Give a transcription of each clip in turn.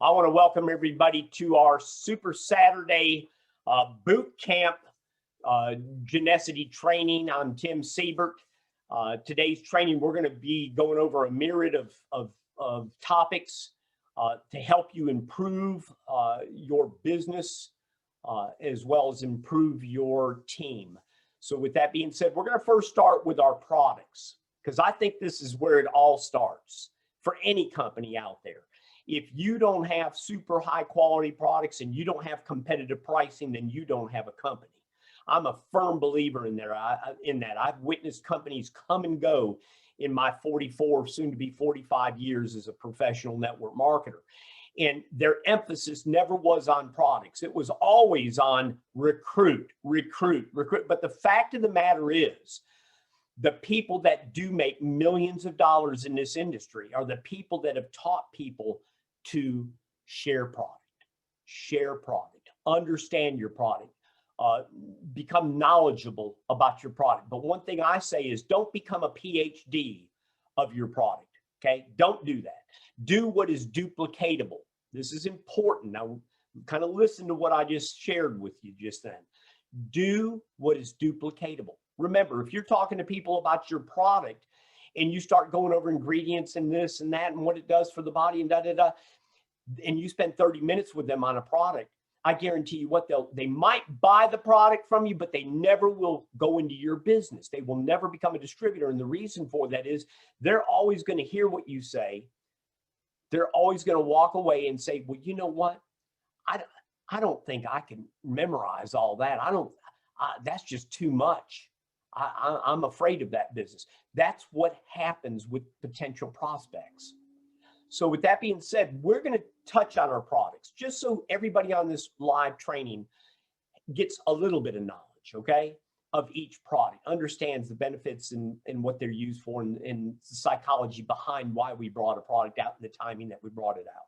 I want to welcome everybody to our Super Saturday boot camp Genesity training. I'm Tim Siebert. Today's training, we're going to be going over a myriad of topics to help you improve your business as well as improve your team. So with that being said, we're going to first start with our products, because I think this is where it all starts for any company out there. If you don't have super high quality products and you don't have competitive pricing, then you don't have a company. I'm a firm believer in that. I've witnessed companies come and go in my 44, soon to be 45 years as a professional network marketer. And their emphasis never was on products. It was always on recruit. But the fact of the matter is, the people that do make millions of dollars in this industry are the people that have taught people to share product, understand your product, become knowledgeable about your product. But one thing I say is, don't become a PhD of your product, okay? Don't do that. Do what is duplicatable. This is important. Now, kind of listen to what I just shared with you just then. Do what is duplicatable. Remember, if you're talking to people about your product and you start going over ingredients and this and that and what it does for the body and and you spend 30 minutes with them on a product, I guarantee you what, they might buy the product from you, but they never will go into your business. They will never become a distributor. And the reason for that is they're always going to hear what you say. They're always going to walk away and say, well, you know what? I don't think I can memorize all that. That's just too much. I'm afraid of that business. That's what happens with potential prospects. So with that being said, we're going to touch on our products just so everybody on this live training gets a little bit of knowledge, okay, of each product, understands the benefits and what they're used for, and the psychology behind why we brought a product out and the timing that we brought it out.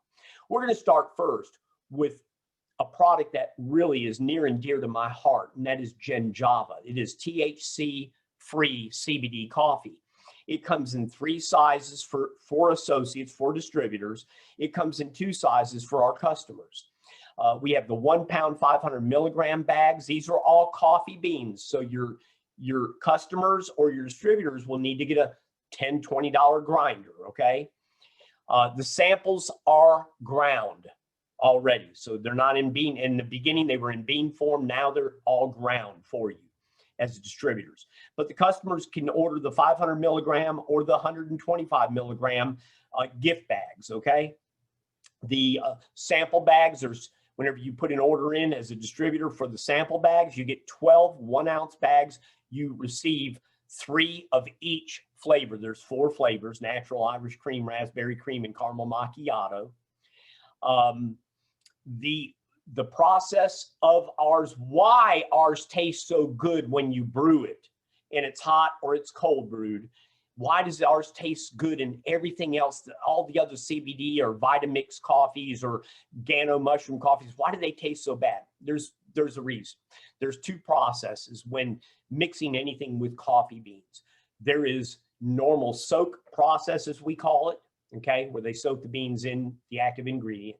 We're going to start first with a product that really is near and dear to my heart, and that is Genjava. It is THC-free CBD coffee. It comes in 3 sizes for associates, for distributors. It comes in 2 sizes for our customers. We have the 1 pound, 500 milligram bags. These are all coffee beans. So your customers or your distributors will need to get a $10, $20 grinder, okay? The samples are ground already. So they're not in bean. In the beginning, they were in bean form. Now they're all ground for you as distributors. But the customers can order the 500 milligram or the 125 milligram gift bags, okay? The sample bags, whenever you put an order in as a distributor for the sample bags, you get 12 1-ounce bags. You receive 3 of each flavor. There's 4 flavors: natural, Irish cream, raspberry cream, and caramel macchiato. The process of ours, why ours tastes so good when you brew it and it's hot or it's cold brewed. Why does ours taste good and everything else, all the other CBD or Vitamix coffees or Gano mushroom coffees, why do they taste so bad? There's a reason. There's 2 processes when mixing anything with coffee beans. There is normal soak process, as we call it, okay, where they soak the beans in the active ingredient.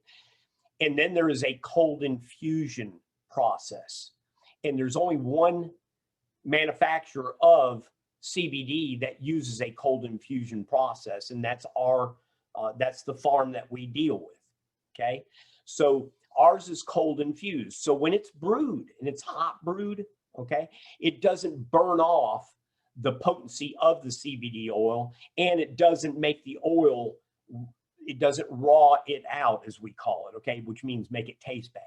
And then there is a cold infusion process. And there's only one manufacturer of CBD that uses a cold infusion process, and that's that's the farm that we deal with, okay? So ours is cold infused. So when it's brewed and it's hot brewed, okay, it doesn't burn off the potency of the CBD oil, and it doesn't make the oil, it doesn't raw it out, as we call it, okay, which means make it taste bad.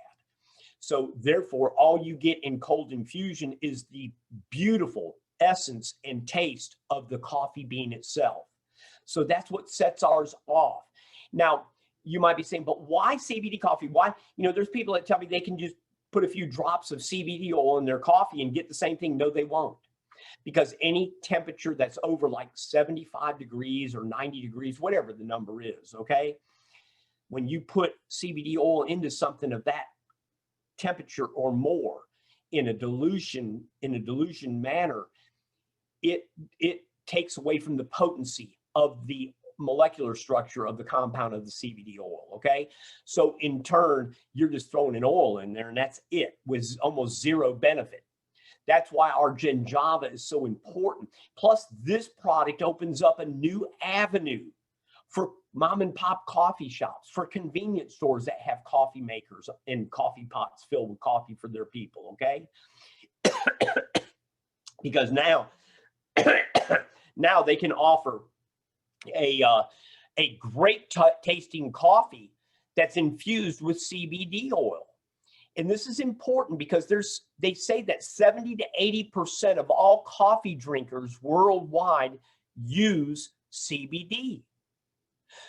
So therefore, all you get in cold infusion is the beautiful essence and taste of the coffee bean itself. So that's what sets ours off. Now, you might be saying, but why CBD coffee? Why? You know, there's people that tell me they can just put a few drops of CBD oil in their coffee and get the same thing. No, they won't. Because any temperature that's over like 75 degrees or 90 degrees, whatever the number is, okay? When you put CBD oil into something of that temperature or more in a dilution manner, it takes away from the potency of the molecular structure of the compound of the CBD oil, okay? So in turn, you're just throwing an oil in there and that's it, with almost zero benefit. That's why our Genjava is so important. Plus, this product opens up a new avenue for mom and pop coffee shops, for convenience stores that have coffee makers and coffee pots filled with coffee for their people, okay? Because now, now they can offer a great tasting coffee that's infused with CBD oil. And this is important because they say that 70 to 80% of all coffee drinkers worldwide use CBD.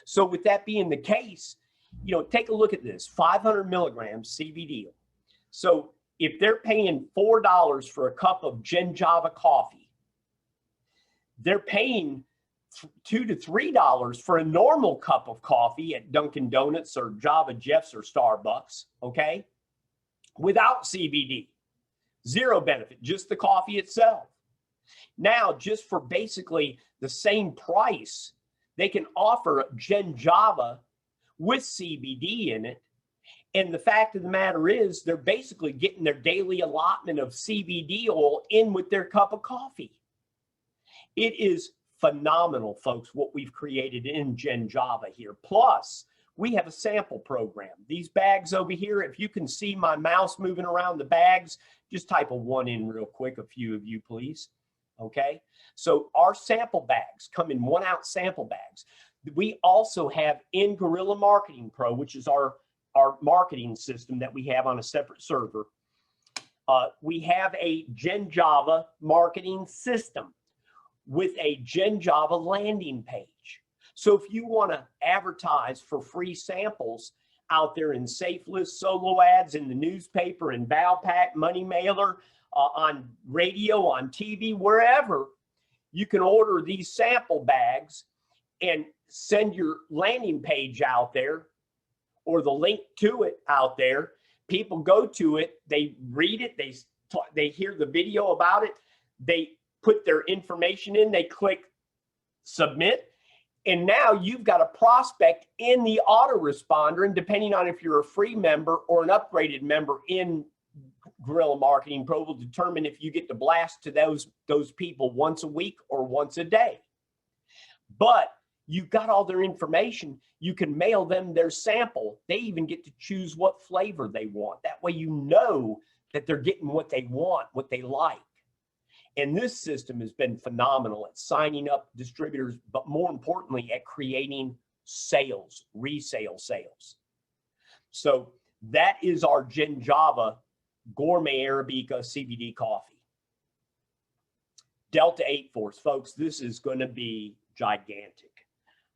So with that being the case, you know, take a look at this, 500 milligrams CBD. So if they're paying $4 for a cup of Genjava coffee, they're paying $2 to $3 for a normal cup of coffee at Dunkin' Donuts or Java Jeff's or Starbucks, okay? Without CBD, zero benefit, just the coffee itself. Now, just for basically the same price, they can offer Genjava with CBD in it. And the fact of the matter is, they're basically getting their daily allotment of CBD oil in with their cup of coffee. It is phenomenal, folks, what we've created in Genjava here. Plus, we have a sample program. These bags over here, if you can see my mouse moving around the bags, just type a 1 in real quick, a few of you, please. Okay, so our sample bags come in 1 ounce sample bags. We also have in Guerrilla Marketing Pro, which is our marketing system that we have on a separate server. We have a Genjava marketing system with a Genjava landing page. So if you want to advertise for free samples out there in SafeList, solo ads, in the newspaper, in Valpak, Money Mailer, on radio, on TV, wherever, you can order these sample bags and send your landing page out there or the link to it out there. People go to it, they read it, they hear the video about it, they put their information in, they click submit, and now you've got a prospect in the autoresponder, and depending on if you're a free member or an upgraded member in Guerrilla Marketing Pro will determine if you get to blast to those people once a week or once a day. But you've got all their information. You can mail them their sample. They even get to choose what flavor they want. That way you know that they're getting what they want, what they like. And this system has been phenomenal at signing up distributors, but more importantly, at creating sales, resale sales. So that is our Genjava Gourmet Arabica CBD coffee. Delta 8 Force, folks, this is going to be gigantic.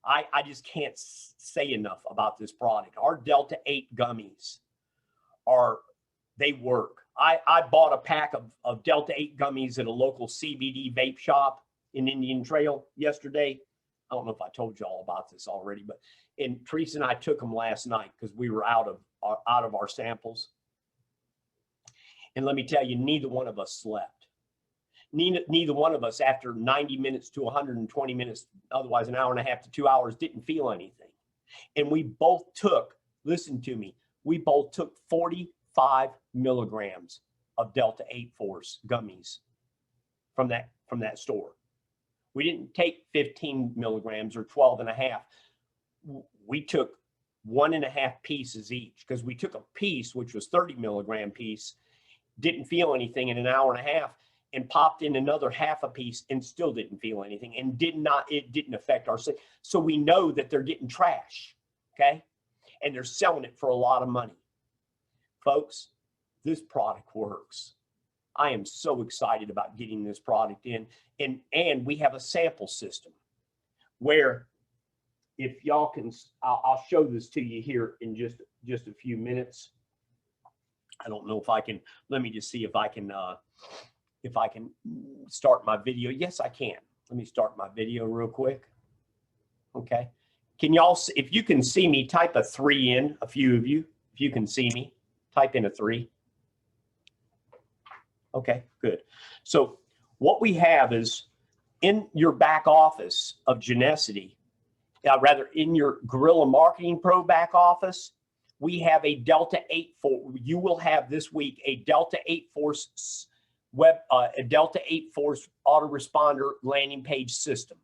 I just can't say enough about this product. Our Delta 8 gummies they work. I bought a pack of Delta 8 gummies at a local CBD vape shop in Indian Trail yesterday. I don't know if I told you all about this already, and Teresa and I took them last night because we were out of our samples. And let me tell you, neither one of us slept. Neither one of us, after 90 minutes to 120 minutes, otherwise an hour and a half to 2 hours, didn't feel anything. And we both took, listen to me, we both took 45 milligrams of Delta 8 Force gummies from that store. We didn't take 15 milligrams or 12 and a half. We took 1.5 pieces each, because we took a piece, which was 30 milligram piece, didn't feel anything in an hour and a half, and popped in another half a piece and still didn't feel anything, and it didn't affect our sleep. So we know that they're getting trash, okay? And they're selling it for a lot of money. Folks, this product works. I am so excited about getting this product in, and we have a sample system where, if y'all can, I'll show this to you here in just a few minutes. I don't know if I can, let me just see if I can start my video. Yes, I can. Let me start my video real quick. Okay. Can y'all, if you can see me, type a 3 in, a few of you. If you can see me, type in a 3. Okay, good. So what we have is, in your back office of Genesity, rather in your Guerrilla Marketing Pro back office, we have a Delta 8 Force. You will have this week a Delta 8 Force a Delta 8 Force autoresponder landing page system.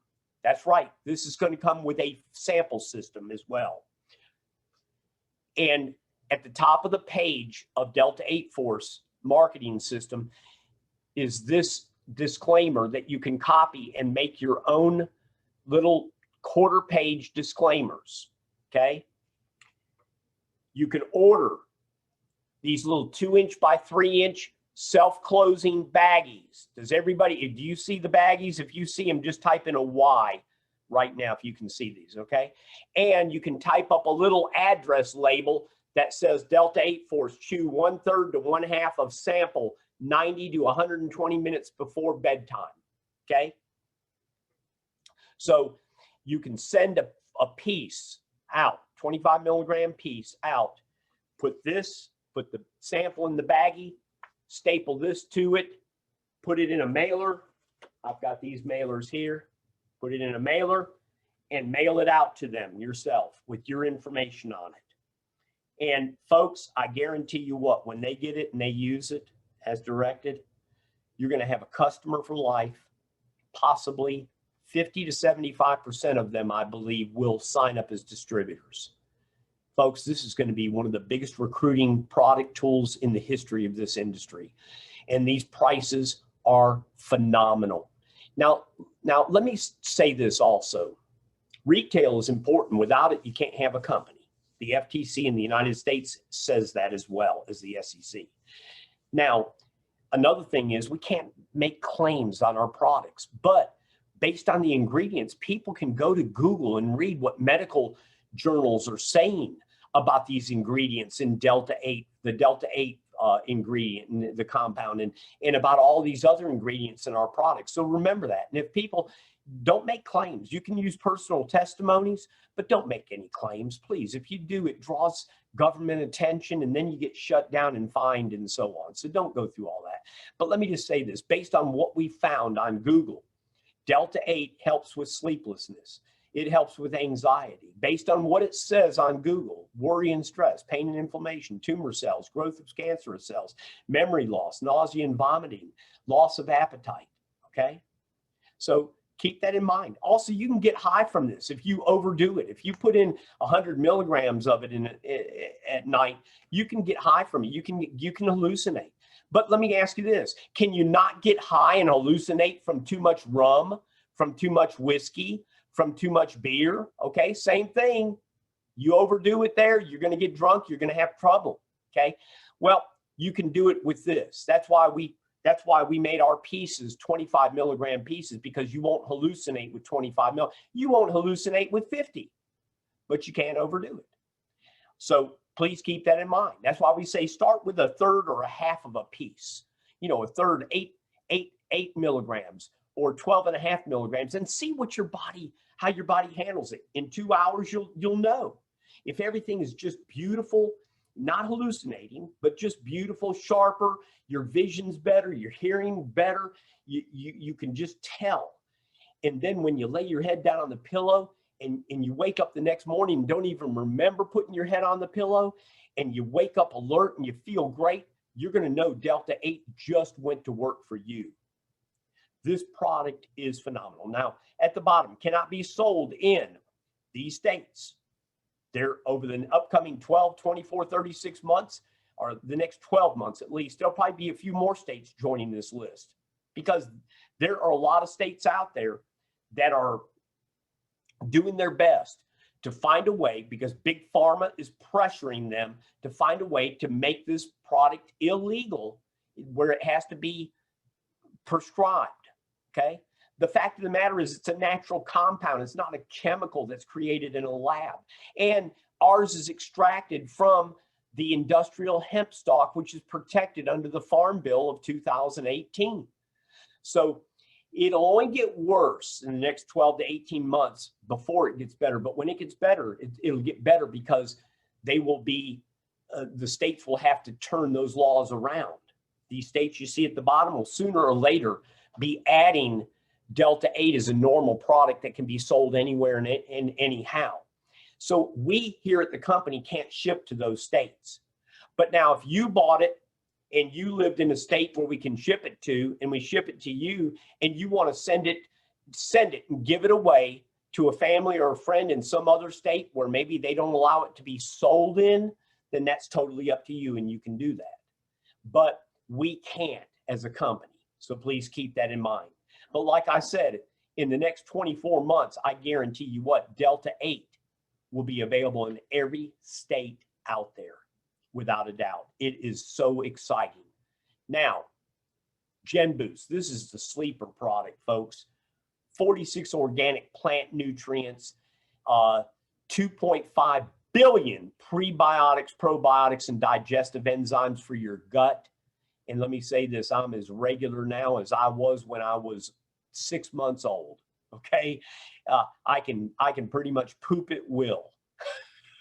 That's right. This is going to come with a sample system as well. And at the top of the page of Delta 8 Force marketing system is this disclaimer that you can copy and make your own little quarter-page disclaimers, okay? You can order these little 2-inch by 3-inch self-closing baggies. Do you see the baggies? If you see them, just type in a Y right now if you can see these, okay? And you can type up a little address label that says Delta 8 Force, chew 1/3 to 1/2 of sample 90 to 120 minutes before bedtime, okay? So you can send a piece out, 25 milligram piece out, put the sample in the baggie, staple this to it, put it in a mailer. I've got these mailers here. Put it in a mailer and mail it out to them yourself with your information on it. And folks, I guarantee you what, when they get it and they use it as directed, you're going to have a customer for life. Possibly 50 to 75% of them, I believe, will sign up as distributors. Folks, this is going to be one of the biggest recruiting product tools in the history of this industry. And these prices are phenomenal. Now let me say this also. Retail is important. Without it, you can't have a company. The FTC in the United States says that as well as the SEC. Now, another thing is we can't make claims on our products, but based on the ingredients, people can go to Google and read what medical journals are saying about these ingredients in Delta 8, the Delta 8 ingredient and the compound, and about all these other ingredients in our products. So remember that. And if people don't make claims, you can use personal testimonies, but don't make any claims, please. If you do, it draws government attention and then you get shut down and fined and so on. So don't go through all that. But let me just say this, based on what we found on Google, Delta 8 helps with sleeplessness. It helps with anxiety. Based on what it says on Google, worry and stress, pain and inflammation, tumor cells, growth of cancerous cells, memory loss, nausea and vomiting, loss of appetite, okay? So keep that in mind. Also, you can get high from this if you overdo it. If you put in 100 milligrams of it at night, you can get high from it. You can hallucinate. But let me ask you this. Can you not get high and hallucinate from too much rum, from too much whiskey, from too much beer? Okay, same thing. You overdo it there, you're going to get drunk, you're going to have trouble. Okay, well, you can do it with this. That's why we made our pieces 25 milligram pieces, because you won't hallucinate with 25 mil. You won't hallucinate with 50, but you can't overdo it. So please keep that in mind. That's why we say start with 1/3 or 1/2 of a piece. You know, 1/3, 8 milligrams or 12.5 milligrams, and see what how your body handles it. In 2 hours, you'll know. If everything is just beautiful, not hallucinating, but just beautiful, sharper, your vision's better, your hearing better, you can just tell. And then when you lay your head down on the pillow and you wake up the next morning and don't even remember putting your head on the pillow, and you wake up alert and you feel great, you're going to know Delta 8 just went to work for you. This product is phenomenal. Now, at the bottom, cannot be sold in these states. They're over the upcoming 12, 24, 36 months, or the next 12 months at least. There'll probably be a few more states joining this list, because there are a lot of states out there that are doing their best to find a way, because Big Pharma is pressuring them to find a way to make this product illegal where it has to be prescribed. Okay. The fact of the matter is it's a natural compound. It's not a chemical that's created in a lab. And ours is extracted from the industrial hemp stock, which is protected under the Farm Bill of 2018. So it'll only get worse in the next 12 to 18 months before it gets better. But when it gets better, it'll get better, because they will be, the states will have to turn those laws around. These states you see at the bottom will sooner or later be adding Delta 8 is a normal product that can be sold anywhere and anyhow. So we here at the company can't ship to those states. But now if you bought it and you lived in a state where we can ship it to, and we ship it to you, and you want to send it and give it away to a family or a friend in some other state where maybe they don't allow it to be sold in, then that's totally up to you and you can do that. But we can't as a company. So please keep that in mind. But like I said, in the next 24 months, I guarantee you what, Delta 8 will be available in every state out there, without a doubt. It is so exciting. Now, GenBoost, this is the sleeper product, folks. 46 organic plant nutrients, 2.5 billion prebiotics, probiotics, and digestive enzymes for your gut. And let me say this, I'm as regular now as I was when I was 6 months old. Okay, I can pretty much poop at will.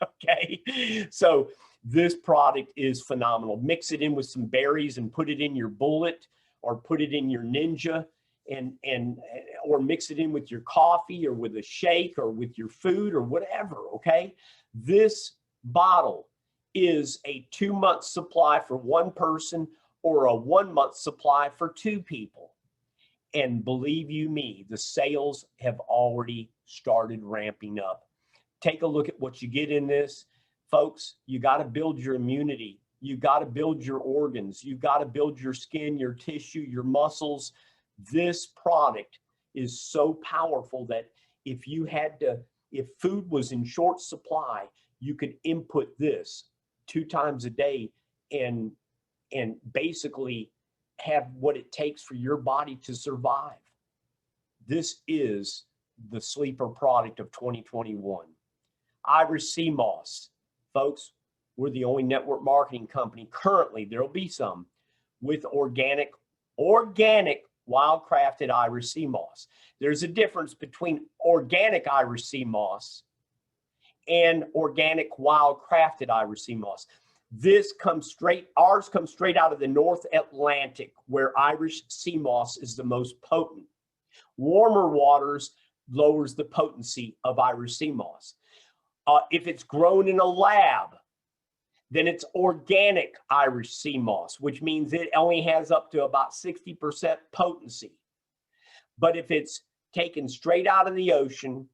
Okay, so this product is phenomenal. Mix it in with some berries and put it in your bullet, or put it in your Ninja, or mix it in with your coffee or with a shake or with your food or whatever. Okay, this bottle is a 2-month supply for one person or a 1-month supply for 2 people. And believe you me, the sales have already started ramping up. Take a look at what you get in this. Folks, you got to build your immunity. You got to build your organs. You got to build your skin, your tissue, your muscles. This product is so powerful that if food was in short supply, you could input this 2 times a day and basically have what it takes for your body to survive. This is the sleeper product of 2021. Irish Sea Moss. Folks, we're the only network marketing company currently, there'll be some, with organic wild-crafted Irish Sea Moss. There's a difference between organic Irish Sea Moss and organic wild-crafted Irish Sea Moss. Ours comes straight out of the North Atlantic, where Irish Sea Moss is the most potent. Warmer waters lowers the potency of Irish Sea Moss. If it's grown in a lab, then it's organic Irish Sea Moss, which means it only has up to about 60% potency. But if it's taken straight out of the ocean,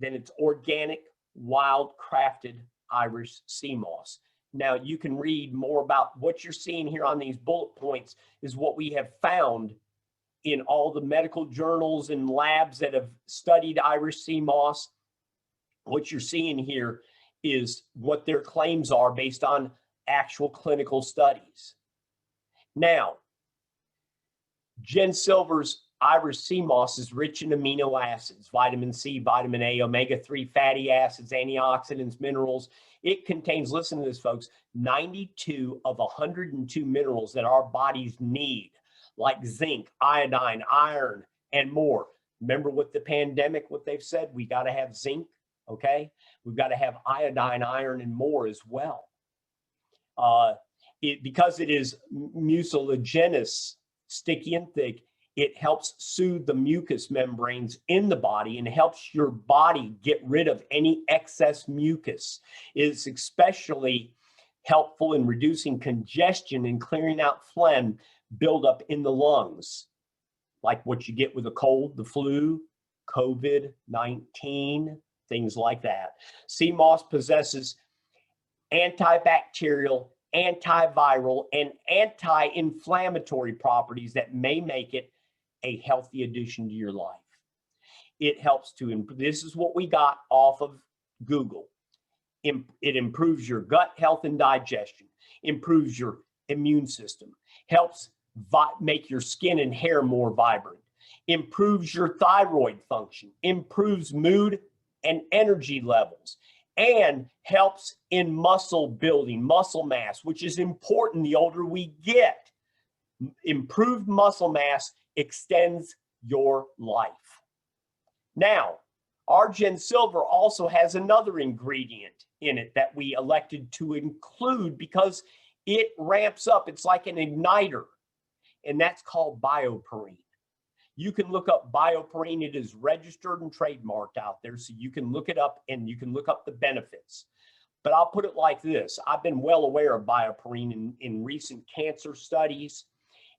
then it's organic, wild-crafted Irish Sea Moss. Now, you can read more about what you're seeing here on these bullet points is what we have found in all the medical journals and labs that have studied Irish Sea Moss. What you're seeing here is what their claims are based on actual clinical studies. Now, GenSilver's Irish Sea Moss is rich in amino acids, vitamin C, vitamin A, omega-3 fatty acids, antioxidants, minerals. It contains, listen to this, folks, 92 of 102 minerals that our bodies need, like zinc, iodine, iron, and more. Remember with the pandemic, what they've said, we got to have zinc, okay? We've got to have iodine, iron, and more as well. Because it is mucilaginous, sticky and thick, it helps soothe the mucous membranes in the body and helps your body get rid of any excess mucus. It's especially helpful in reducing congestion and clearing out phlegm buildup in the lungs, like what you get with a cold, the flu, COVID-19, things like that. Sea moss possesses antibacterial, antiviral, and anti-inflammatory properties that may make it a healthy addition to your life. It helps to, this is what we got off of Google. It improves your gut health and digestion, improves your immune system, helps make your skin and hair more vibrant, improves your thyroid function, improves mood and energy levels, and helps in muscle building, muscle mass, which is important the older we get. Improved muscle mass extends your life. Now, our GenSilver also has another ingredient in it that we elected to include because it ramps up. It's like an igniter, and that's called BioPerine. You can look up BioPerine. It is registered and trademarked out there, so you can look it up and you can look up the benefits. But I'll put it like this. I've been well aware of BioPerine in recent cancer studies,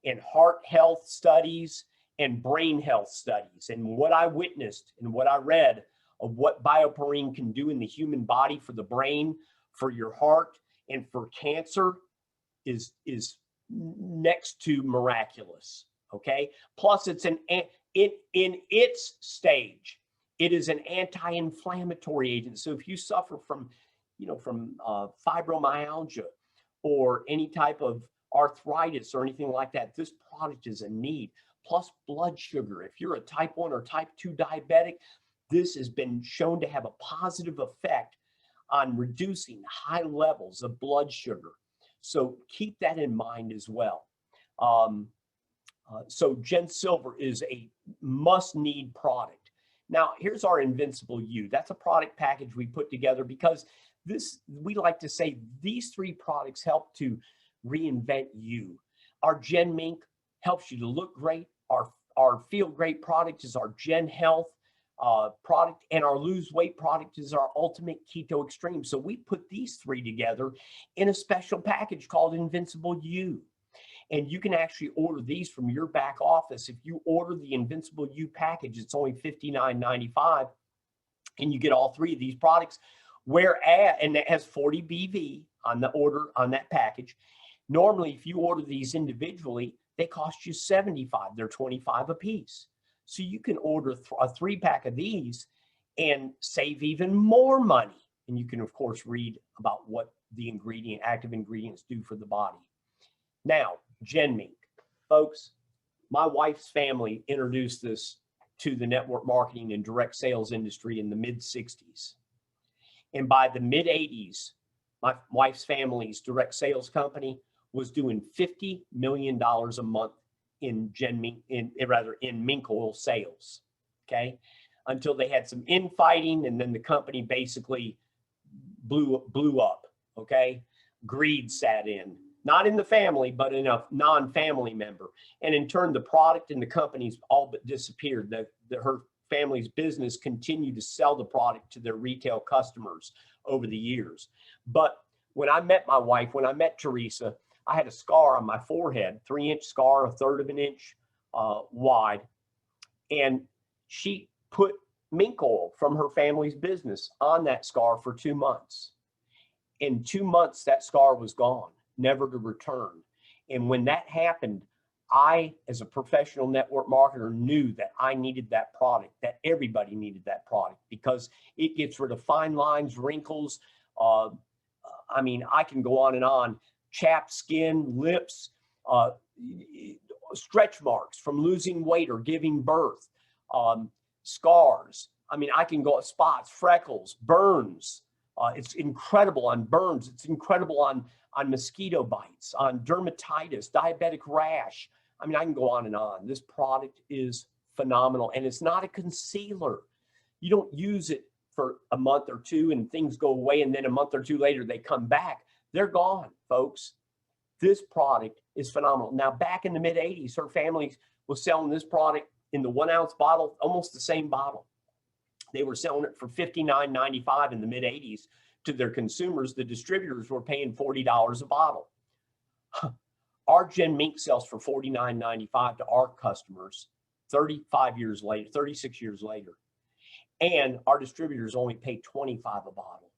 in heart health studies, and brain health studies. And what I witnessed and what I read of what BioPerine can do in the human body for the brain, for your heart, and for cancer is next to miraculous. Okay. Plus, it's in its stage, it is an anti-inflammatory agent. So if you suffer from, fibromyalgia or any type of arthritis or anything like that, this product is a need. Plus, blood sugar. If you're a type 1 or type 2 diabetic, this has been shown to have a positive effect on reducing high levels of blood sugar. So keep that in mind as well. So Gen Silver is a must-need product. Now, here's our Invincible U. That's a product package we put together because we like to say these 3 products help to reinvent you. Our Gen Mink helps you to look great. Our Feel Great product is our Gen Health product, and our Lose Weight product is our Ultimate Keto Extreme. So we put these 3 together in a special package called Invincible U. And you can actually order these from your back office. If you order the Invincible U package, it's only $59.95, and you get all 3 of these products. And it has 40 BV on the order on that package. Normally, if you order these individually, they cost you $75. They're $25 a piece. So you can order a 3-pack of these and save even more money. And you can, of course, read about what the active ingredients do for the body. Now, Gen Mink. Folks, my wife's family introduced this to the network marketing and direct sales industry in the mid-60s. And by the mid-80s, my wife's family's direct sales company was doing $50 million a month in mink oil sales, okay? Until they had some infighting, and then the company basically blew up, okay? Greed sat in. Not in the family, but in a non-family member. And in turn, the product and the companies all but disappeared. Her family's business continued to sell the product to their retail customers over the years. But when I met my wife, when I met Teresa, I had a scar on my forehead, 3-inch scar, 1/3 of an inch wide. And she put mink oil from her family's business on that scar for 2 months. In 2 months, that scar was gone, never to return. And when that happened, I, as a professional network marketer, knew that I needed that product, that everybody needed that product, because it gets rid of fine lines, wrinkles. I mean, I can go on and on. Chapped skin, lips, stretch marks from losing weight or giving birth, scars. I mean, I can go spots, freckles, burns. It's incredible on burns. It's incredible on mosquito bites, on dermatitis, diabetic rash. I mean, I can go on and on. This product is phenomenal, and it's not a concealer. You don't use it for a month or 2 and things go away, and then a month or 2 later they come back. They're gone, folks. This product is phenomenal. Now, back in the mid-80s, her family was selling this product in the 1-ounce bottle, almost the same bottle. They were selling it for $59.95 in the mid-80s to their consumers. The distributors were paying $40 a bottle. Our Gen Mink sells for $49.95 to our customers 36 years later. And our distributors only pay $25 a bottle.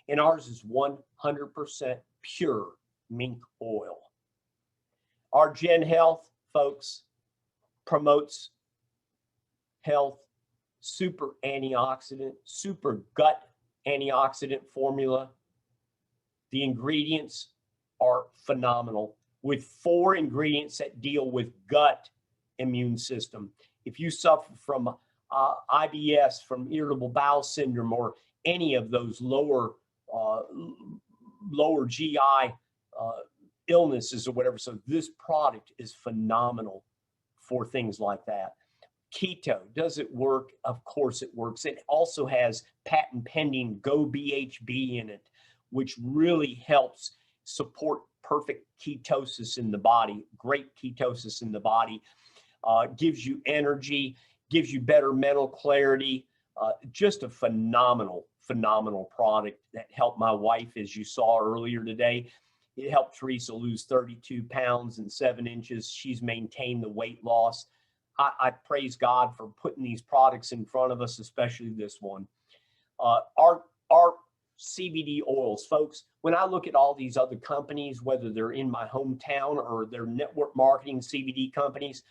And ours is 100% pure mink oil. Our Gen Health, folks, promotes health, super antioxidant, super gut antioxidant formula. The ingredients are phenomenal, with 4 ingredients that deal with gut immune system. If you suffer from IBS, from irritable bowel syndrome, or any of those lower GI illnesses or whatever, so this product is phenomenal for things like that. Keto, does it work? Of course it works. It also has patent pending GoBHB in it, which really helps support perfect ketosis in the body, great ketosis in the body. gives you energy, gives you better mental clarity. Just a phenomenal product that helped my wife, as you saw earlier today. It helped Teresa lose 32 pounds and 7 inches. She's maintained the weight loss. I praise God for putting these products in front of us, especially this one. Our CBD oils, folks, when I look at all these other companies, whether they're in my hometown or they're network marketing CBD companies,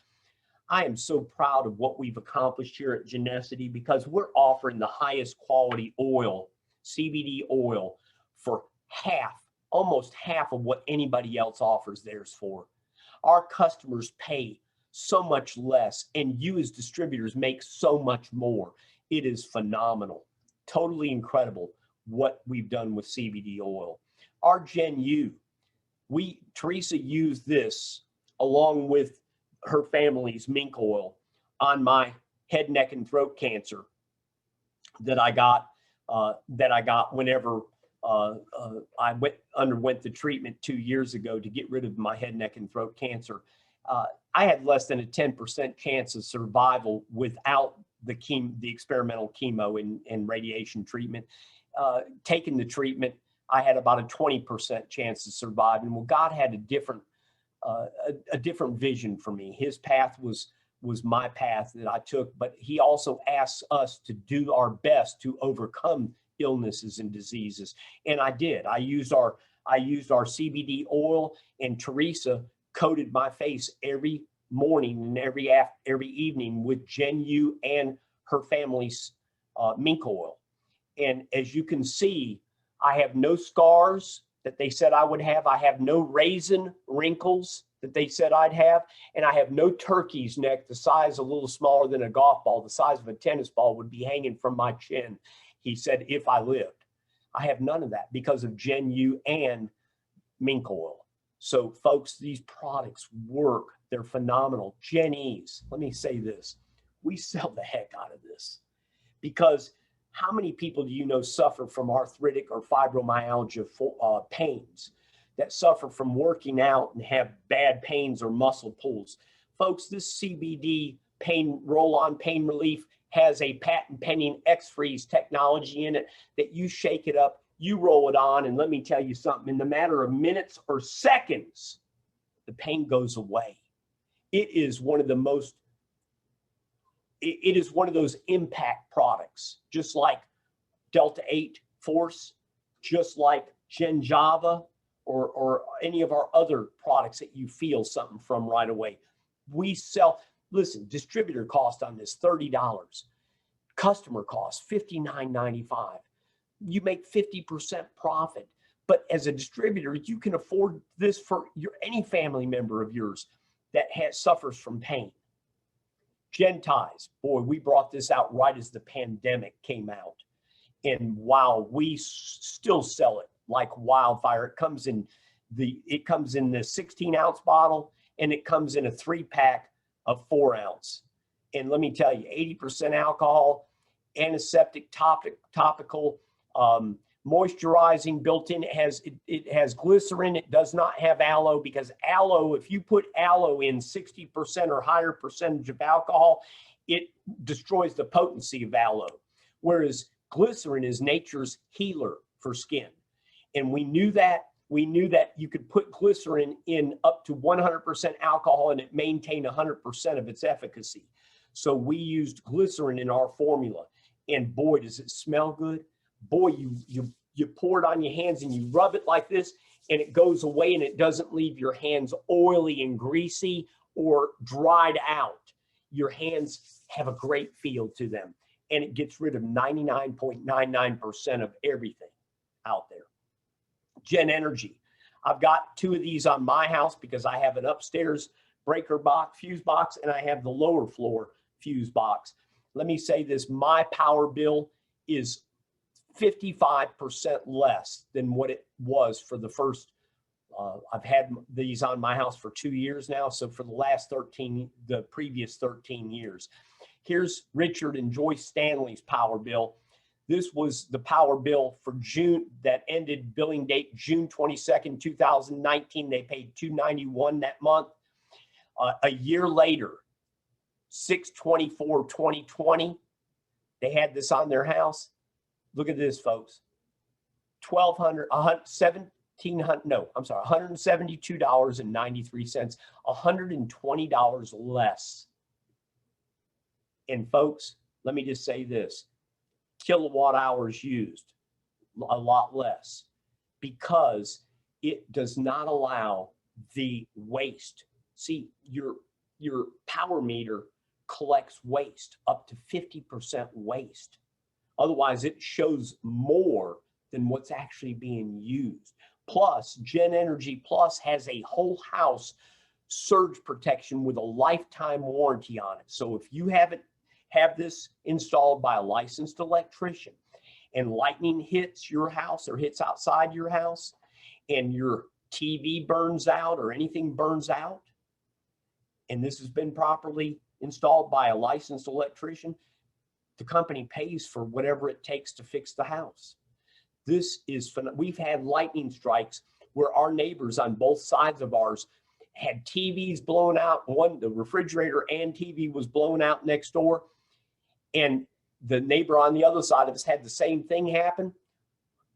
I am so proud of what we've accomplished here at Genesity, because we're offering the highest quality oil, CBD oil, for almost half of what anybody else offers theirs for. Our customers pay so much less, and you as distributors make so much more. It is phenomenal, totally incredible what we've done with CBD oil. Our Gen U, Teresa used this along with her family's mink oil on my head, neck, and throat cancer that I got whenever I underwent the treatment 2 years ago to get rid of my head, neck, and throat cancer. I had less than a 10% chance of survival without the experimental chemo and radiation treatment. Taking the treatment, I had about a 20% chance of surviving. Well, God had a different vision for me. His path was my path that I took, but he also asks us to do our best to overcome illnesses and diseases. And I did. I used our CBD oil, and Teresa coated my face every morning and every evening with Gen U and her family's mink oil. And as you can see, I have no scars that they said I would have. I have no raisin wrinkles that they said I'd have. And I have no turkey's neck the size a little smaller than a golf ball, the size of a tennis ball would be hanging from my chin. He said, if I lived. I have none of that because of Gen U and mink oil. So folks, these products work. They're phenomenal. Gen-Ease, let me say this. We sell the heck out of this, because how many people do you know suffer from arthritic or fibromyalgia pains, that suffer from working out and have bad pains or muscle pulls? Folks, this CBD roll-on pain relief has a patent pending X-Freeze technology in it that you shake it up, you roll it on, and let me tell you something, in the matter of minutes or seconds, the pain goes away. It is one of those impact products, just like Delta 8 Force, just like Genjava, or any of our other products that you feel something from right away. We sell, listen, distributor cost on this, $30. Customer cost, $59.95. You make 50% profit. But as a distributor, you can afford this for any family member of yours that suffers from pain. Gentize, boy, we brought this out right as the pandemic came out. And wow, we still sell it like wildfire. It comes in the 16-ounce bottle, and it comes in a 3-pack of 4-ounce. And let me tell you, 80% alcohol, antiseptic, topical, moisturizing built in. It has glycerin. It does not have aloe, because aloe, if you put aloe in 60% or higher percentage of alcohol, it destroys the potency of aloe. Whereas glycerin is nature's healer for skin. And we knew that you could put glycerin in up to 100% alcohol and it maintained 100% of its efficacy. So we used glycerin in our formula, and boy, does it smell good. Boy, you pour it on your hands and you rub it like this, and it goes away, and it doesn't leave your hands oily and greasy or dried out. Your hands have a great feel to them, and it gets rid of 99.99% of everything out there. Gen Energy. I've got 2 of these on my house because I have an upstairs breaker box, fuse box, and I have the lower floor fuse box. Let me say this, my power bill is 55% less than what it was for the first, I've had these on my house for 2 years now. So for the previous 13 years. Here's Richard and Joyce Stanley's power bill. This was the power bill for June that ended billing date June 22nd, 2019. They paid $291 that month. A year later, 6/24/2020. They had this on their house. Look at this, folks. $172.93, $120 less. And folks, let me just say this, kilowatt hours used, a lot less, because it does not allow the waste. See, your power meter collects waste, up to 50% waste. Otherwise, it shows more than what's actually being used. Plus, Gen Energy Plus has a whole house surge protection with a lifetime warranty on it. So if you have this installed by a licensed electrician and lightning hits your house or hits outside your house and your TV burns out or anything burns out, and this has been properly installed by a licensed electrician, the company pays for whatever it takes to fix the house. This is fun. We've had lightning strikes where our neighbors on both sides of ours had TVs blown out. The refrigerator and TV was blown out next door. And the neighbor on the other side of us had the same thing happen.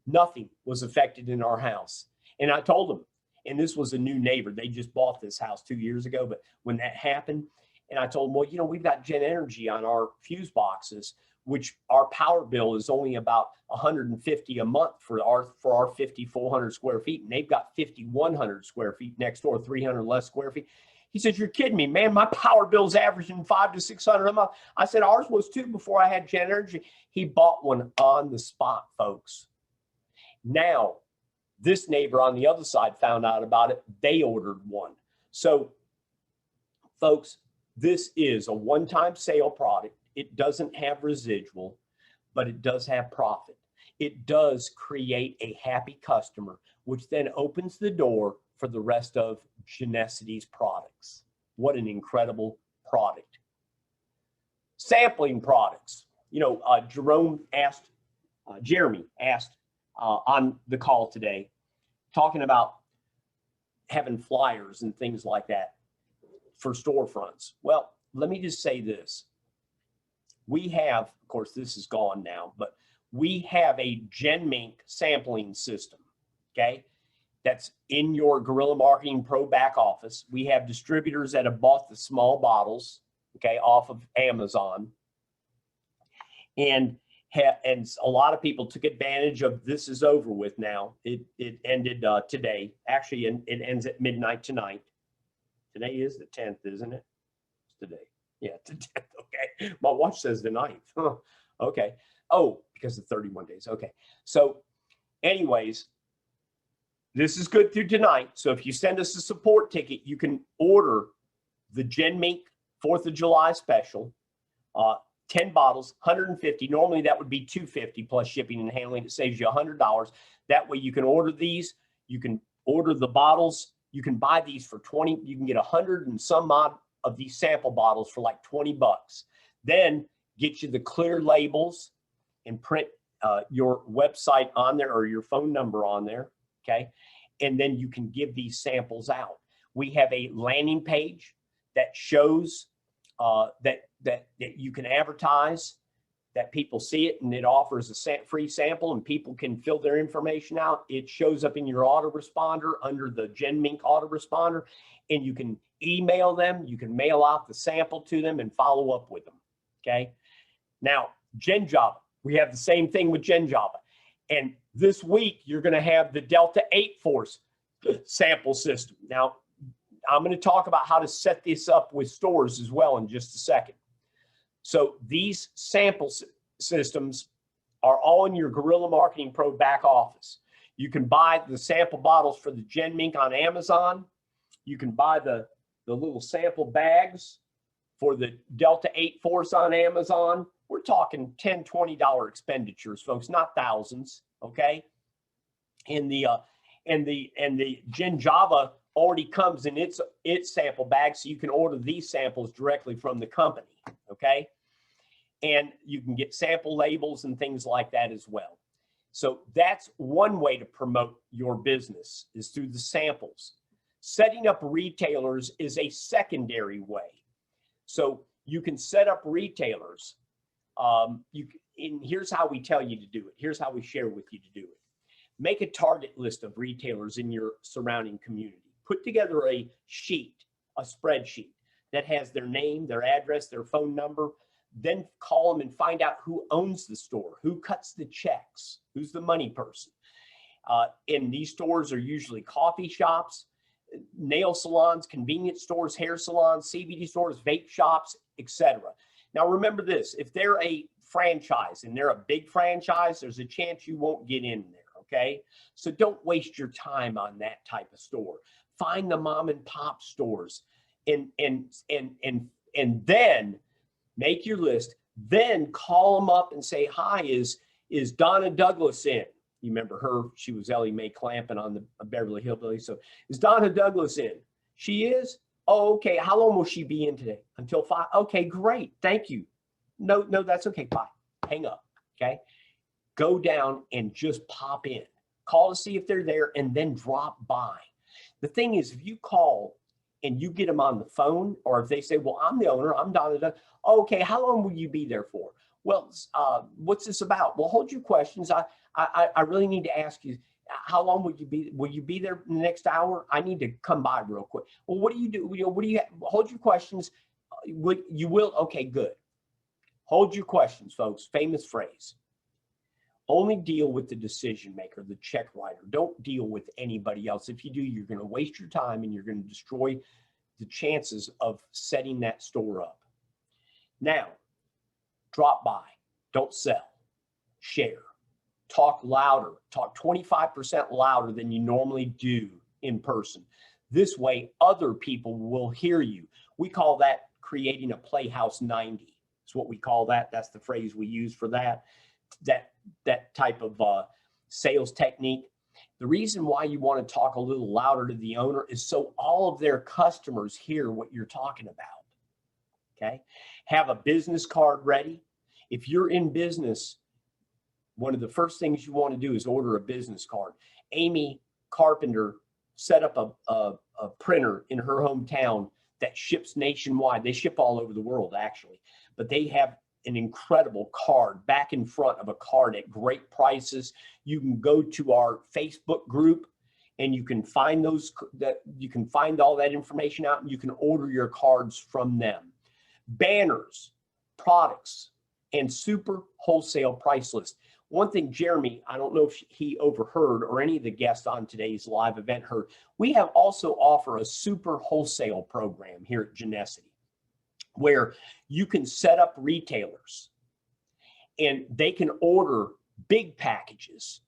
Nothing was affected in our house. And I told them, and this was a new neighbor, they just bought this house 2 years ago, but when that happened, and I told them, well, you know, we've got Gen Energy on our fuse boxes, which our power bill is only about $150 a month for our 5,400 square feet. And they've got 5,100 square feet next door, 300 less square feet. He says, you're kidding me, man. My power bill's averaging $500 to $600 a month. I said, ours was too before I had Gen Energy. He bought one on the spot, folks. Now, this neighbor on the other side found out about it. They ordered one. So, folks, this is a one-time sale product. It doesn't have residual, but it does have profit. It does create a happy customer, which then opens the door for the rest of Genesity's products. What an incredible product. Sampling products. You know, Jeremy asked on the call today, talking about having flyers and things like that for storefronts. Well, let me just say this. We have, of course, this is gone now, but we have a GenMink sampling system, okay? That's in your Guerrilla Marketing Pro back office. We have distributors that have bought the small bottles, okay, off of Amazon. And a lot of people took advantage of this is over with now. It ended today. Actually, it ends at midnight tonight. Today is the 10th, isn't it? It's today. Yeah, it's the 10th. Okay. My watch says the 9th. Huh. Okay. Oh, because of 31 days. Okay. So anyways, this is good through tonight. So if you send us a support ticket, you can order the GenMink 4th of July special. 10 bottles, 150. Normally that would be 250 plus shipping and handling. It saves you $100. That way you can order these. You can order the bottles. You can buy these for 20. You can get 100 and some odd of these sample bottles for like 20 bucks. Then get you the clear labels and print your website on there or your phone number on there. Okay. And then you can give these samples out. We have a landing page that shows that you can advertise, that people see it, and it offers a free sample and people can fill their information out. It shows up in your autoresponder under the GenMink autoresponder, and you can email them. You can mail out the sample to them and follow up with them. Okay. Now, GenJava, we have the same thing with GenJava. And this week, you're going to have the Delta 8 Force sample system. Now, I'm going to talk about how to set this up with stores as well in just a second. So these sample systems are all in your Guerrilla Marketing Pro back office. You can buy the sample bottles for the GenMink on Amazon. You can buy the little sample bags for the Delta 8 Force on Amazon. We're talking $10, $20 expenditures, folks, not thousands, okay? And the GenJava already comes in its sample bag, so you can order these samples directly from the company, okay? And you can get sample labels and things like that as well. So that's one way to promote your business, is through the samples. Setting up retailers is a secondary way. So You can set up retailers. And here's how we tell you to do it. Here's how we share with you to do it. Make a target list of retailers in your surrounding community. Put together a sheet, a spreadsheet that has their name, their address, their phone number. Then call them and find out who owns the store, who cuts the checks, who's the money person. And these stores are usually coffee shops, nail salons, convenience stores, hair salons, CBD stores, vape shops, etc. Now remember this, if they're a franchise and they're a big franchise, there's a chance you won't get in there, okay? So don't waste your time on that type of store. Find the mom and pop stores and then make your list, then call them up and say, hi, is Donna Douglas in? You remember her, she was Ellie Mae Clampett on the Beverly Hillbillies. So is Donna Douglas in? She is? Oh, okay. How long will she be in today? Until 5? Okay, great. Thank you. No, that's okay. Bye. Hang up. Okay. Go down and just pop in. Call to see if they're there and then drop by. The thing is, if you call and you get them on the phone, or if they say, well, I'm the owner, I'm Donna Douglas. Okay, how long will you be there for? Well, what's this about? Well, hold your questions. I really need to ask you, how long will you be there in the next hour? I need to come by real quick. Well, what do you do? What do you hold your questions? You will? Okay, good. Hold your questions, folks. Famous phrase. Only deal with the decision maker, the check writer. Don't deal with anybody else. If you do, you're going to waste your time and you're going to destroy the chances of setting that store up. Now, drop by. Don't sell. Share. Talk louder. Talk 25% louder than you normally do in person. This way, other people will hear you. We call that creating a Playhouse 90. That's what we call that. That's the phrase we use for that type of sales technique. The reason why you want to talk a little louder to the owner is so all of their customers hear what you're talking about. Okay? Have a business card ready. If you're in business, one of the first things you want to do is order a business card. Amy Carpenter set up a printer in her hometown that ships nationwide. They ship all over the world, actually, but they have an incredible card back in front of a card at great prices. You can go to our Facebook group and you can find all that information out and you can order your cards from them. Banners, products, and super wholesale price list. One thing, Jeremy, I don't know if he overheard or any of the guests on today's live event heard, we also offer a super wholesale program here at Genesity, where you can set up retailers and they can order big packages.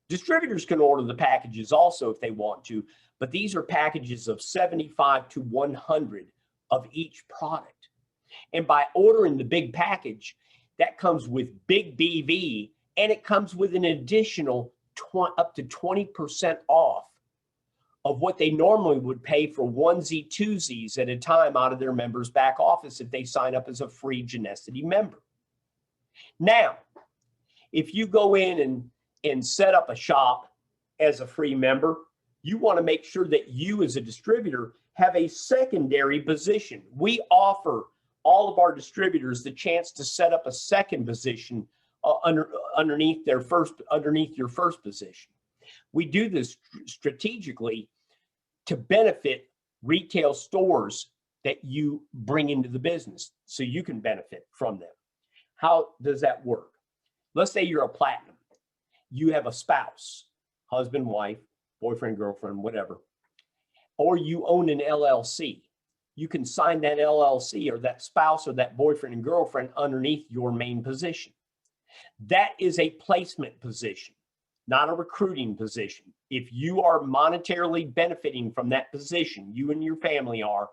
Distributors can order the packages also if they want to, but these are packages of 75 to 100 of each product. And by ordering the big package, that comes with big BV, and it comes with an additional up to 20% off of what they normally would pay for onesie twosies at a time out of their members' back office if they sign up as a free Genesity member. Now, if you go in and set up a shop as a free member, you want to make sure that you as a distributor have a secondary position. We offer all of our distributors the chance to set up a second position underneath your first position. We do this strategically to benefit retail stores that you bring into the business so you can benefit from them. How does that work? Let's say you're a platinum. You have a spouse, husband, wife, boyfriend, girlfriend, whatever, or you own an LLC. You can sign that LLC or that spouse or that boyfriend and girlfriend underneath your main position. That is a placement position, not a recruiting position. If you are monetarily benefiting from that position, you and your family are,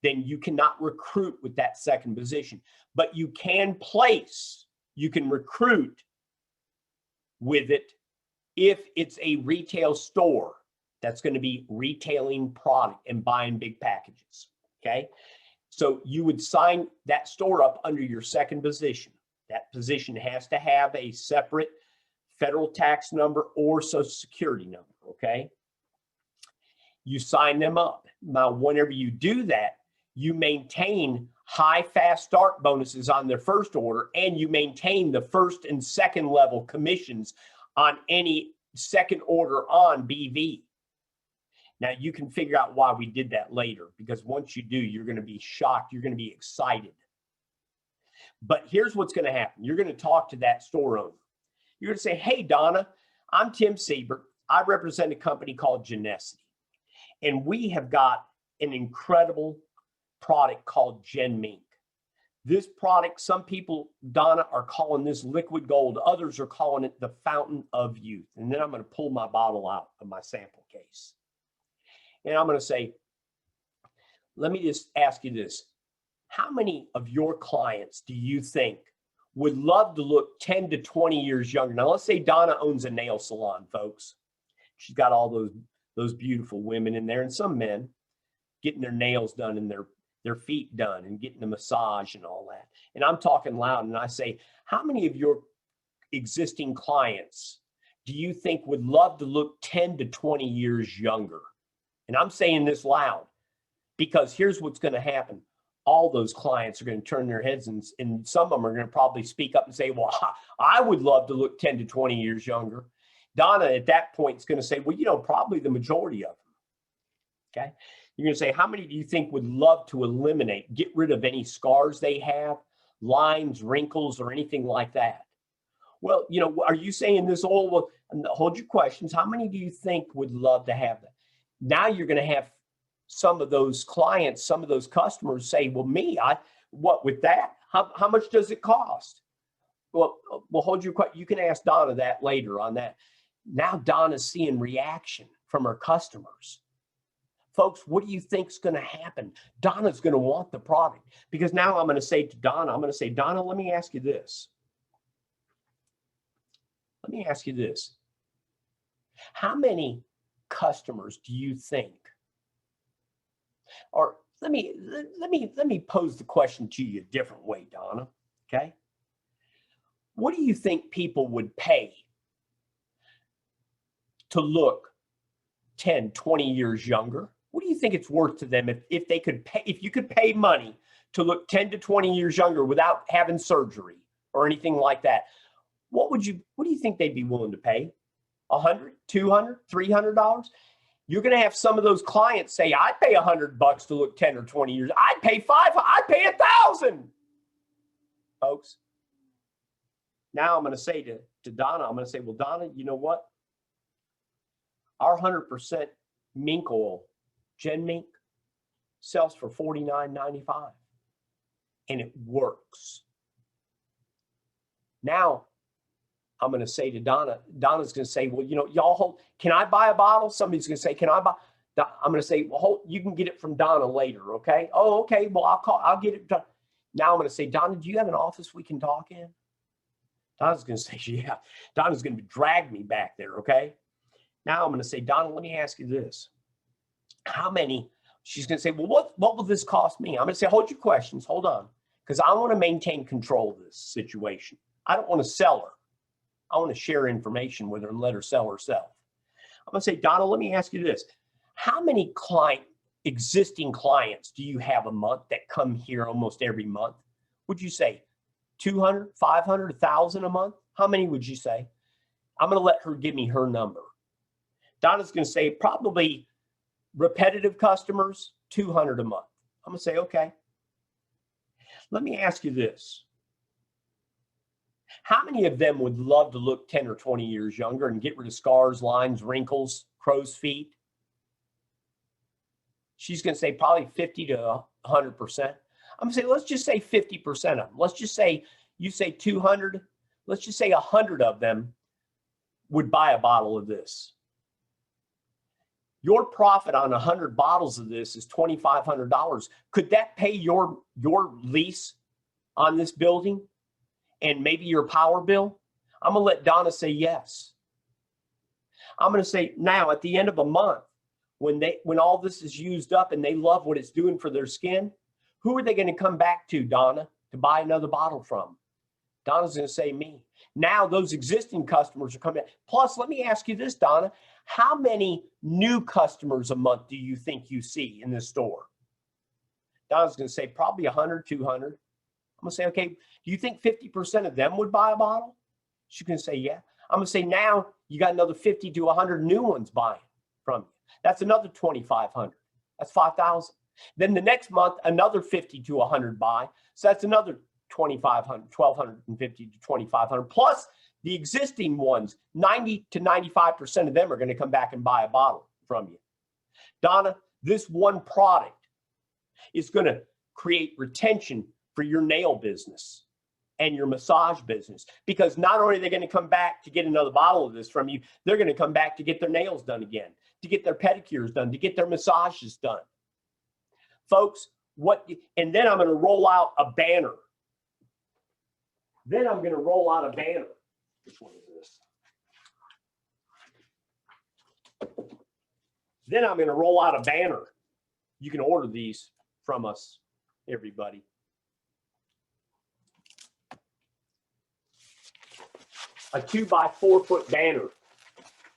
then you cannot recruit with that second position. But you can place, you can recruit with it if it's a retail store that's going to be retailing product and buying big packages. Okay, so you would sign that store up under your second position. That position has to have a separate federal tax number or social security number, okay? You sign them up. Now, whenever you do that, you maintain high fast start bonuses on their first order, and you maintain the first and second level commissions on any second order on BV. Now you can figure out why we did that later, because once you do, you're going to be shocked. You're going to be excited. But here's what's going to happen. You're going to talk to that store owner. You're going to say, hey, Donna, I'm Tim Siebert. I represent a company called Genesity. And we have got an incredible product called GenMink. This product, some people, Donna, are calling this liquid gold. Others are calling it the fountain of youth. And then I'm going to pull my bottle out of my sample case. And I'm going to say, let me just ask you this. How many of your clients do you think would love to look 10 to 20 years younger? Now, let's say Donna owns a nail salon, folks. She's got all those beautiful women in there and some men getting their nails done and their feet done and getting a massage and all that. And I'm talking loud and I say, how many of your existing clients do you think would love to look 10 to 20 years younger? And I'm saying this loud because here's what's going to happen. All those clients are going to turn their heads and some of them are going to probably speak up and say, well, I would love to look 10 to 20 years younger. Donna at that point is going to say, well, you know, probably the majority of them. Okay. You're going to say, how many do you think would love to eliminate, get rid of any scars they have, lines, wrinkles, or anything like that? Well, you know, are you saying this all? Well, hold your questions. How many do you think would love to have that? Now you're going to have some of those clients, some of those customers say, well, what with that? How much does it cost? Well, hold your question. You can ask Donna that later on that. Now Donna's seeing reaction from her customers. Folks, what do you think is going to happen? Donna's going to want the product because now I'm going to say to Donna, Donna, let me ask you this. Let me ask you this. How many customers do you think, or let me pose the question to you a different way, Donna, okay? What do you think people would pay to look 10, 20 years younger? What do you think it's worth to them if they could pay, if you could pay money to look 10 to 20 years younger without having surgery or anything like that? What do you think they'd be willing to pay? $100, $200, $300? You're going to have some of those clients say, I'd pay $100 to look 10 or 20 years. I'd pay I'd pay $1,000. Folks, now I'm going to say to Donna, I'm going to say, well, Donna, you know what? Our 100% mink oil, GenMink, sells for $49.95. And it works. Now, I'm going to say to Donna, Donna's going to say, well, you know, y'all hold, can I buy a bottle? Somebody's going to say, can I buy? I'm going to say, well, hold, you can get it from Donna later. Okay. Oh, okay. Well, I'll get it done. Now I'm going to say, Donna, do you have an office we can talk in? Donna's going to say, yeah. Donna's going to drag me back there. Okay. Now I'm going to say, Donna, let me ask you this. How many? She's going to say, well, what will this cost me? I'm going to say, hold your questions. Hold on. Because I want to maintain control of this situation. I don't want to sell her. I want to share information with her and let her sell herself. I'm going to say, Donna, let me ask you this. How many existing clients do you have a month that come here almost every month? Would you say 200, 500, 1,000 a month? How many would you say? I'm going to let her give me her number. Donna's going to say probably repetitive customers, 200 a month. I'm going to say, okay. Let me ask you this. How many of them would love to look 10 or 20 years younger and get rid of scars, lines, wrinkles, crow's feet? She's going to say probably 50 to 100%. I'm going to say, let's just say 50% of them. Let's just say, you say 200. Let's just say 100 of them would buy a bottle of this. Your profit on 100 bottles of this is $2,500. Could that pay your lease on this building and maybe your power bill? I'm going to let Donna say yes. I'm going to say now at the end of a month, when all this is used up and they love what it's doing for their skin, who are they going to come back to, Donna, to buy another bottle from? Donna's going to say me. Now those existing customers are coming. Plus, let me ask you this, Donna. How many new customers a month do you think you see in this store? Donna's going to say probably 100, 200. I'm going to say, okay, do you think 50% of them would buy a bottle? She's going to say, yeah. I'm going to say, now you got another 50 to 100 new ones buying from you. That's another 2,500. That's 5,000. Then the next month, another 50 to 100 buy. So that's another 2,500, 1,250 to 2,500. Plus the existing ones, 90 to 95% of them are going to come back and buy a bottle from you. Donna, this one product is going to create retention for your nail business and your massage business, because not only are they going to come back to get another bottle of this from you, they're going to come back to get their nails done again, to get their pedicures done, to get their massages done. Folks, and then I'm going to roll out a banner. Then I'm going to roll out a banner. Which one is this? Then I'm going to roll out a banner. You can order these from us, everybody. A 2x4 foot banner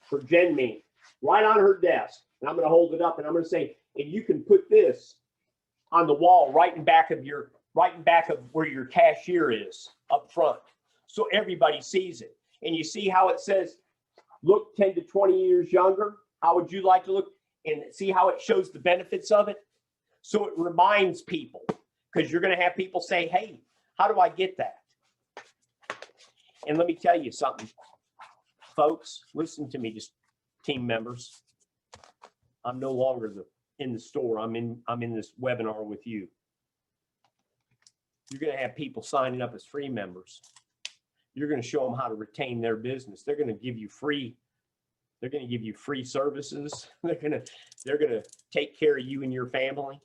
for Jen Mean right on her desk. And I'm going to hold it up and I'm going to say, and you can put this on the wall right in back of where your cashier is up front, so everybody sees it. And you see how it says, look 10 to 20 years younger. How would you like to look? And see how it shows the benefits of it. So it reminds people, because you're going to have people say, hey, how do I get that? And let me tell you something, folks, listen to me, just team members. I'm no longer in the store. I'm in this webinar with you. You're going to have people signing up as free members. You're going to show them how to retain their business. They're going to give you free. They're going to give you free services. They're going to take care of you and your family.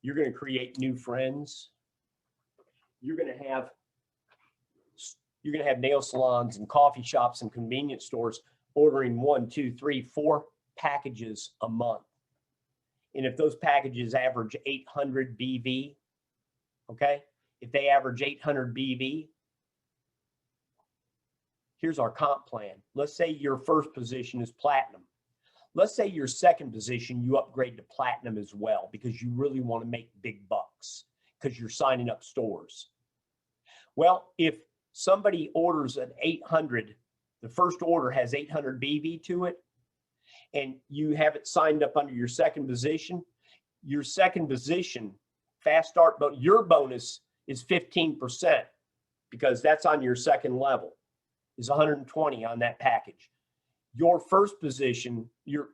You're going to create new friends. You're going to have nail salons and coffee shops and convenience stores ordering 1, 2, 3, 4 packages a month. And if those packages average 800 BV, okay, if they average 800 BV, here's our comp plan. Let's say your first position is platinum. Let's say your second position, you upgrade to platinum as well, because you really want to make big bucks because you're signing up stores. Well, if somebody orders an 800, the first order has 800 BV to it, and you have it signed up under your second position fast start, but your bonus is 15%, because that's on your second level, is 120 on that package. Your first position, your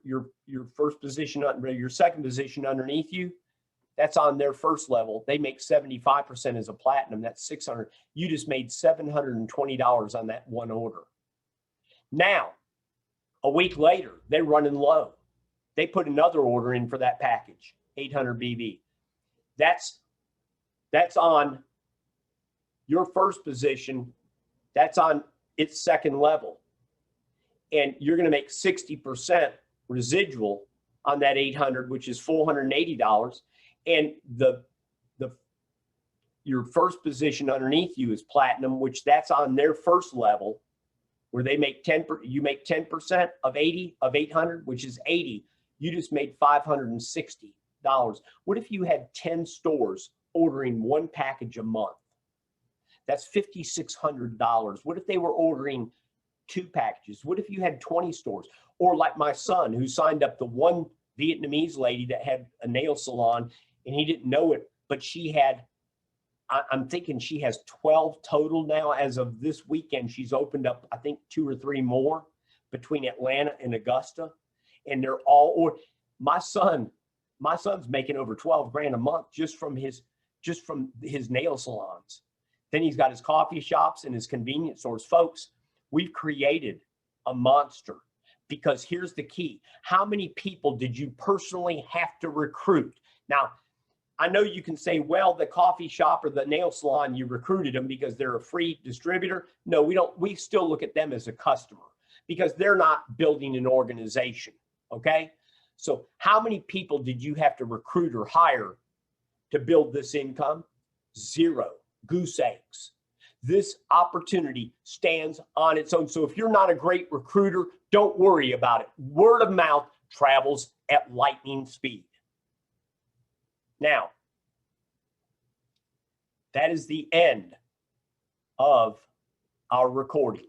first position, your second position underneath you, that's on their first level. They make 75% as a platinum. That's 600. You just made $720 on that one order. Now, a week later, they're running low. They put another order in for that package, 800 BV. That's on your first position. That's on its second level. And you're going to make 60% residual on that 800, which is $480. And your first position underneath you is platinum, which that's on their first level, where they make 10%, you make 10% of 800, which is 80. You just made $560. What if you had 10 stores ordering one package a month? That's $5,600. What if they were ordering 2 packages? What if you had 20 stores? Or like my son, who signed up the one Vietnamese lady that had a nail salon, and he didn't know it, but she had, I'm thinking she has 12 total now. As of this weekend, she's opened up, I think, 2 or 3 more between Atlanta and Augusta. And they're all, or my son's making over 12 grand a month just from his nail salons. Then he's got his coffee shops and his convenience stores. Folks, we've created a monster, because here's the key. How many people did you personally have to recruit? Now, I know you can say, well, the coffee shop or the nail salon, you recruited them because they're a free distributor. No, we don't. We still look at them as a customer, because they're not building an organization, okay? So how many people did you have to recruit or hire to build this income? 0. Goose eggs. This opportunity stands on its own. So if you're not a great recruiter, don't worry about it. Word of mouth travels at lightning speed. Now, that is the end of our recording.